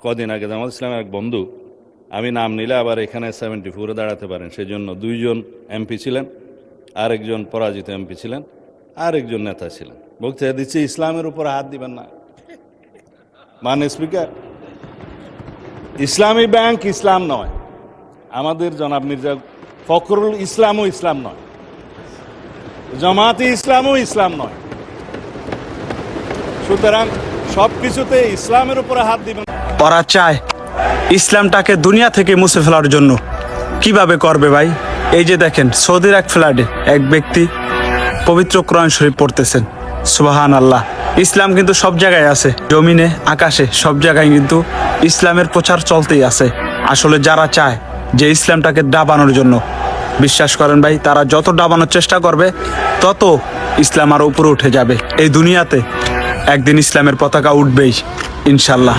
কদিন আগে জামাত ইসলামের এক বন্ধু, আমি নাম নিলে আবার এখানে 74-এ দাঁড়াতে পারেন, সেজন্য 2জন এমপি ছিলেন, আরেকজন পরাজিত এমপি ছিলেন, আরেকজন নেতা ছিলেন। বক্তৃতা দিচ্ছে ইসলামের উপর হাত দিবেন না। মানে স্পিকার, ইসলামী ব্যাংক ইসলাম নয়, আমাদের জনাব মির্জা ফখরুল ইসলামও ইসলাম নয়, জামাতে ইসলামও ইসলাম নয়। সুতরাং সবকিছুতে ইসলামের উপরে হাত দিবেন। ওরা চায় ইসলামটাকে দুনিয়া থেকে মুছে ফেলার জন্য। কিভাবে করবে ভাই? এই যে দেখেন, সৌদির এক ফ্ল্যাটে এক ব্যক্তি পবিত্র কোরআন শরীফ পড়তেছেন। সুবহান আল্লাহ। ইসলাম কিন্তু সব জায়গায় আছে, জমিনে আকাশে সব জায়গায় কিন্তু ইসলামের প্রচার চলতেই আছে। আসলে যারা চায় যে ইসলামটাকে দাবানোর জন্য, বিশ্বাস করেন ভাই, তারা যত দাবানোর চেষ্টা করবে তত ইসলাম আরো উপরে উঠে যাবে। এই দুনিয়াতে একদিন ইসলামের পতাকা উঠবেই ইনশাল্লাহ।